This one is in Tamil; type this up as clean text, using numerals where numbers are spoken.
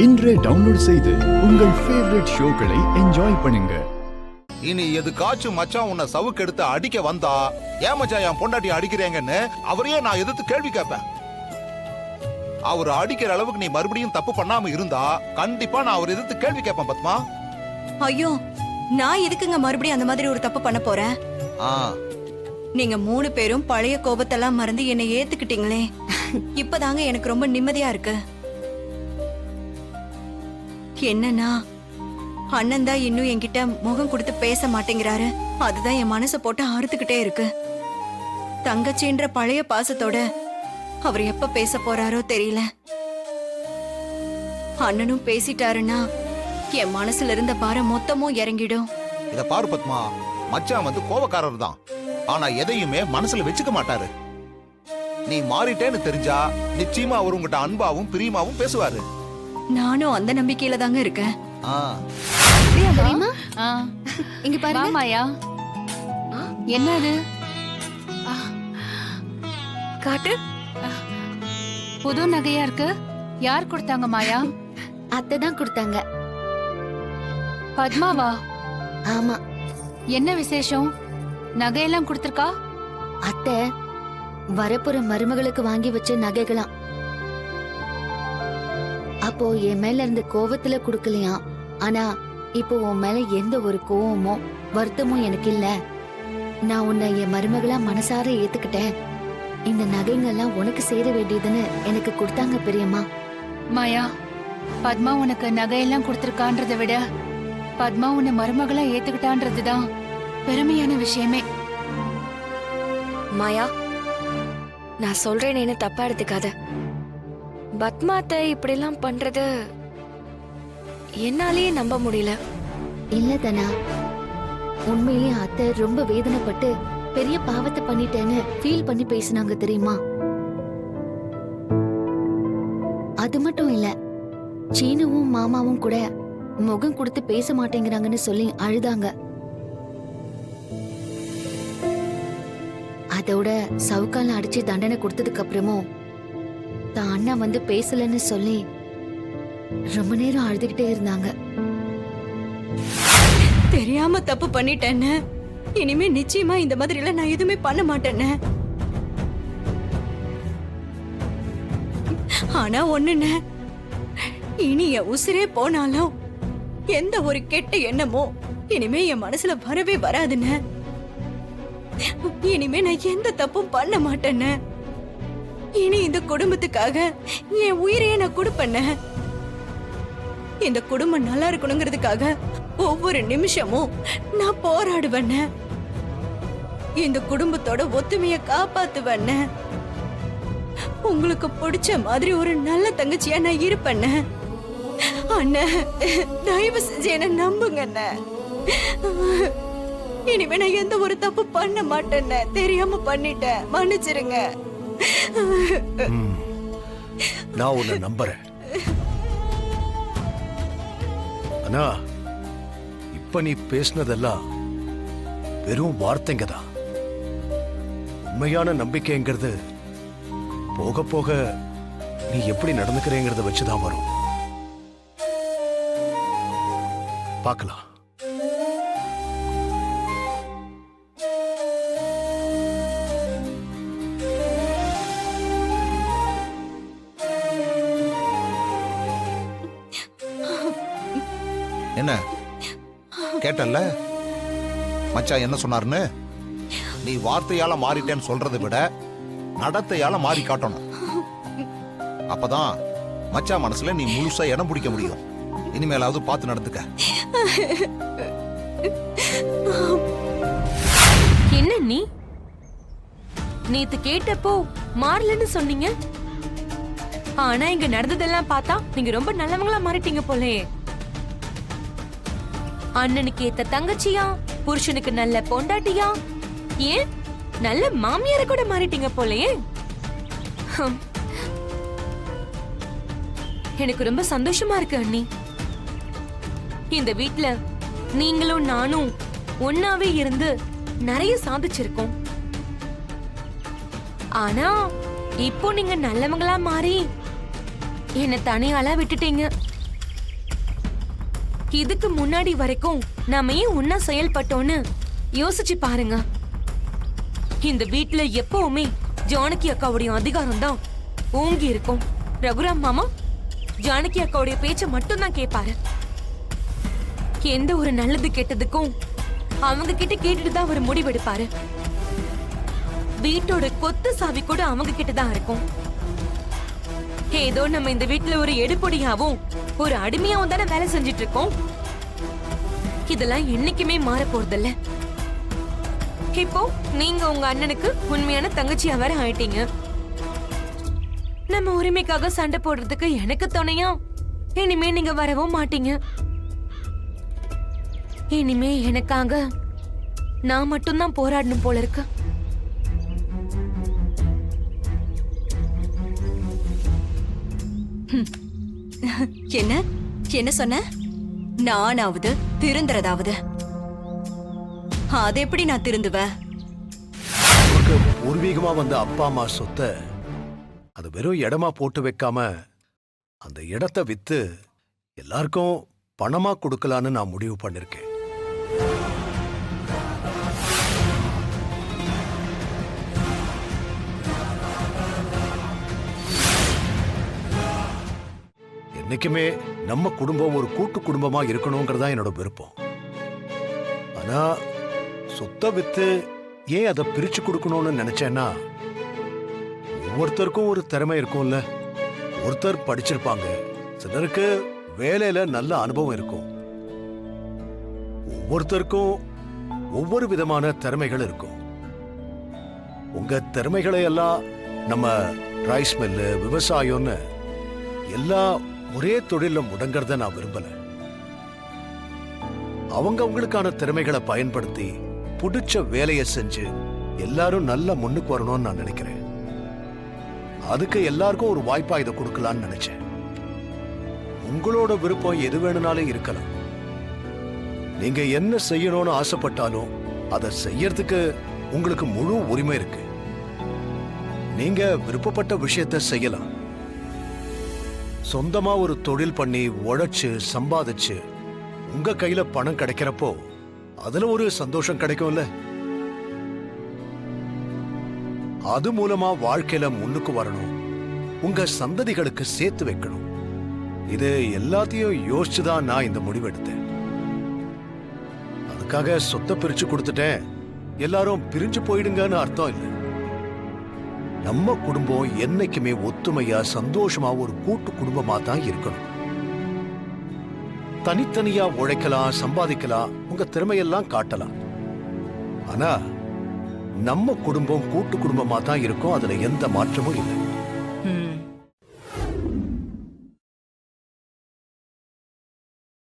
இன்றே டவுன்லோட் செய்து உங்கள் ஃபேவரட் ஷோக்களை என்ஜாய் பண்ணுங்க. இனி எதுக்காச்சும் மச்சான் உன்னை சவுக்கு எடுத்து அடிக்க வந்தா, ஏன் மச்சான் என் பொண்டாட்டி அடிக்கிறேங்கன்னு அவரையே நான் எதிர்த்து கேள்வி கேட்பேன். அவர் அடிக்கிற அளவுக்கு நீ மறுபடியும் தப்பு பண்ணாம இருந்தா கண்டிப்பா நான் அவர் எதிர்த்து கேள்வி கேட்பேன் பத்மா. ஐயோ, நான் எதுக்குங்க மறுபடியும் அந்த மாதிரி ஒரு தப்பு பண்ண போறேன்? நீங்க 3 பேரும் பழைய கோபத்தெல்லாம் மறந்து என்னை ஏத்துக்கிட்டீங்களே, இப்பதாங்க எனக்கு ரொம்ப நிம்மதியா இருக்கு. என்னன்னா, அண்ணன் தான் இன்னும் என்கிட்ட முகம் கொடுத்து பேச மாட்டேங்கிறாரு. அதுதான் என் மனசை போட்டு அறுத்துக்கிட்டே இருக்கு. தங்கச்சின்ற பழைய பாசத்தோட அவர் எப்ப பேச போறாரோ தெரியல. அண்ணனும் பேசிட்டாருன்னா என் மனசுல இருந்த பாரம் மொத்தமும் இறங்கிடும். இத பாரு பத்மா, மச்சான் வந்து கோபக்காரர் தான், ஆனா எதையுமே மனசுல வச்சுக்க மாட்டாரு. நீ மாறிட்டேன்னு தெரிஞ்சா நிச்சயமா அவர் உங்ககிட்ட அன்பாவும் பிரியமாவும் பேசுவாரு. நானும் அந்த நம்பிக்கையில தாங்க இருக்கேன். இங்க பாருங்க மாயா, என்னது காட்டு? புது நகையா இருக்கு. யார் கொடுத்தாங்க மாயா? அத்தை தான் கொடுத்தாங்க. பத்மாவா? ஆமா. என்ன விசேஷம்? நகையெல்லாம் கொடுத்திருக்கா? அத்தை வரப்புற மருமகளுக்கு வாங்கி வச்ச நகைகளாம். அப்போ என் மேல இருந்த கோவத்துல குடுக்கலையா. ஆனா இப்போ உன் மேல எந்த ஒரு கோவமோ வருத்தமும் எனக்கு இல்ல. நான் உன்னை என் மருமகளா மனசார ஏத்துக்கிட்டேன். இந்த நகைங்கெல்லாம் உனக்கு சேர வேண்டியதுன்னு எனக்கு கொடுத்தாங்க பெரியம்மா. மாயா, பத்மா உனக்கு நகையெல்லாம் கொடுத்திருக்கான்றத விட பத்மா உன்னை மருமகளா ஏத்துக்கிட்டான்றதுதான் பெருமையான விஷயமே. மாயா, நான் சொல்றேன்னு தப்பா எடுத்துக்காத. பத்மாத்தை இப்படி எல்லாம் பண்றது என்னாலேயே நம்ப முடியல. இல்ல தனா, உண்மையிலேயே அத்தை ரொம்ப வேதனைப்பட்டு பெரிய பாவத்தை பண்ணிட்டேன்னு ஃபீல் பண்ணி பேசினாங்க தெரியுமா. அது மட்டும் இல்ல, சீனுவும் மாமாவும் கூட முகம் கொடுத்து பேச மாட்டேங்கிறாங்கன்னு சொல்லி அழுதாங்க. அதோட சவுக்கால அடிச்சு தண்டனை கொடுத்ததுக்கு அப்புறமும் தான் அண்ணா வந்து பேசலன்னு சொல்லி ரொம்ப நேரம் அழுதுகிட்டே இருந்தாங்க. தெரியாம தப்பு பண்ணிட்டேன்னு, இனிமே நிச்சயமா இந்த மாதிரி எல்லாம் நான் எதுவுமே பண்ண மாட்டேன்னு. ஆனா ஒண்ணுன்னு, இனி என் உசிரே போனாலும் எந்த ஒரு கெட்ட எண்ணமோ இனிமே என் மனசுல வரவே வராதுன்னு. இனிமே நான் எந்த தப்பும் பண்ண மாட்டேன்னு. இனி இந்த குடும்பத்துக்காக என் உயிரையே நான் கொடுப்பேன்னு. இந்த குடும்பம் நல்லா இருக்கணுங்கிறதுக்காக ஒவ்வொரு நிமிஷமும் நான் போராடுவேன்னு. இந்த குடும்பத்தோட ஒத்துமையை காப்பாத்துவேன்னு. உங்களுக்கு பிடிச்ச மாதிரி ஒரு நல்ல தங்கச்சியா நான் இருப்பேன்னு. அண்ணன், தயவு செஞ்சு என்ன நம்புங்க அண்ணன். இனிமே நான் எந்த ஒரு தப்பு பண்ண மாட்டேன்னு. தெரியாம பண்ணிட்டேன், மன்னிச்சிருங்க. நான் உன்னை நம்புறேன். ஆனா இப்ப நீ பேசினதெல்லாம் வெறும் வார்த்தைங்க தான். உண்மையான நம்பிக்கைங்கிறது போக போக நீ எப்படி நடந்துக்கிறேங்கிறத வச்சுதான் வரும். பார்க்கலாம். என்ன கேட்டல்ல மச்சான் என்ன சொன்னாருன்னு? நீ வார்த்தையால மாறிட்டேன்னு சொல்றதை விட நடத்தையால மாறி காட்டணும். அப்பதான் மச்சான் மனசுல நீ முழுசா இடம் பிடிக்க முடியும். இனிமேலாவது பார்த்து நடந்துக்க. என்ன நீ நேத்து கேட்டப்போ மாறலன்னு சொன்னீங்க, ஆனா இங்க நடந்ததெல்லாம் பார்த்தா நீங்க ரொம்ப நல்லவங்களா மாறிட்டீங்க போலே. அண்ணனுக்கு ஏத்த தங்கச்சியா, புருஷனுக்கு நல்ல பொண்டாட்டியா, ஏன் நல்ல மாமியார கூட மாறிட்டீங்க போலயே. எனக்கு ரொம்ப சந்தோஷமா இருக்கு அண்ணி. இந்த வீட்ல நீங்களும் நானும் ஒன்னாவே இருந்து நிறைய சாதிச்சிருக்கோம். ஆனா இப்போ நீங்க நல்லவங்களா மாறி என்ன தனியாளா விட்டுட்டீங்க. இதுக்கு முன்னாடி வரைக்கும் நாம ஏன் ஒன்னா செயல்பட்டோன்னு யோசிச்சு பாருங்க. இந்த வீட்ல எப்பவுமே ஜானகி அக்காவுடைய அதிகாரம் தான் ஓங்கி இருக்கும். ரகுராம் மாமா ஜானகி அக்காவுடைய பேச்ச மட்டும் தான் கேட்பாரு. எந்த ஒரு நல்லது கெட்டதுக்கும் அவங்க கிட்ட கேட்டுட்டு தான் அவர் முடிவெடுப்பாரு. வீட்டோட கொத்து சாவி கூட அவங்க கிட்ட தான் இருக்கும். ஏதோ நம்ம இந்த வீட்டுல ஒரு எடுப்பொடியாவும் ஒரு அடிமையாவும் தானே வேலை செஞ்சிட்டு இருக்கோம். இதெல்லாம் என்னைக்குமே மாற போறதில்ல. இப்போ நீங்க உங்க அண்ணனுக்கு உண்மையான தங்கச்சியா வேற ஆயிட்டீங்க. நம்ம உரிமைக்காக சண்டை போடுறதுக்கு எனக்கு துணையா இனிமே நீங்க வரவும் மாட்டீங்க. இனிமே எனக்காக நான் மட்டும்தான் போராடணும் போல இருக்கு. என்ன என்ன சொன்ன? நானாவது திருந்துறதாவது? அது எப்படி நான் திருந்துவேன்? நமக்கு பூர்வீகமா வந்த அப்பா அம்மா சொத்தை அது வெறும் இடமா போட்டு வைக்காம அந்த இடத்தை வித்து எல்லாருக்கும் பணமா கொடுக்கலான்னு நான் முடிவு பண்ணிருக்கேன். என்னைக்குமே நம்ம குடும்பம் ஒரு கூட்டு குடும்பமா இருக்கணுங்கிறதா என்னோட விருப்பம். ஆனா சொத்தை வித்து ஏன் அதை பிரிச்சு கொடுக்கணும்னு நினைச்சேன்னா, ஒவ்வொருத்தருக்கும் ஒரு திறமை இருக்கும்ல. ஒருத்தர் படிச்சிருப்பாங்க, சிலருக்கு வேலையில நல்ல அனுபவம் இருக்கும். ஒவ்வொருத்தருக்கும் ஒவ்வொரு விதமான திறமைகள் இருக்கும். உங்க திறமைகளை எல்லாம் நம்ம ரைஸ் மில்லு, விவசாயம்னு எல்லாம் ஒரே தொழில முடங்கறத நான் விரும்பல. அவங்களுக்கான திறமைகளை பயன்படுத்தி புடிச்ச வேலையை செஞ்சு எல்லாரும் நல்ல முன்னுக்கு வரணும்னு நான் நினைக்கிறேன். அதுக்கு எல்லாருக்கும் ஒரு வாய்ப்பா இதை கொடுக்கலான்னு நினைச்சேன். உங்களோட விருப்பம் எது வேணும்னாலும் இருக்கலாம். நீங்க என்ன செய்யணும்னு ஆசைப்பட்டாலும் அதை செய்யறதுக்கு உங்களுக்கு முழு உரிமை இருக்கு. நீங்க விருப்பப்பட்ட விஷயத்தை செய்யலாம். சொந்தமா ஒரு தொழில் பண்ணி உழைச்சு சம்பாதிச்சு உங்க கையில பணம் கிடைக்கிறப்போ அதுல ஒரு சந்தோஷம் கிடைக்கும்ல. அது மூலமா வாழ்க்கையில முன்னுக்கு வரணும், உங்க சந்ததிகளுக்கு சேர்த்து வைக்கணும். இது எல்லாத்தையும் யோசிச்சுதான் நான் இந்த முடிவெடுத்தேன். அதுக்காக சொத்தை பிரிச்சு கொடுத்துட்டேன், எல்லாரும் பிரிஞ்சு போயிடுங்கன்னு அர்த்தம் இல்லை. நம்ம குடும்பம் என்னைக்குமே ஒத்துமையா சந்தோஷமா ஒரு கூட்டு குடும்பமா தான் இருக்கணும். தனித்தனியா உழைக்கலாம், சம்பாதிக்கலாம், உங்க திறமையெல்லாம் காட்டலாம். ஆனா நம்ம குடும்பம் கூட்டு குடும்பமா தான் இருக்கும், அதுல எந்த மாற்றமும் இல்லை.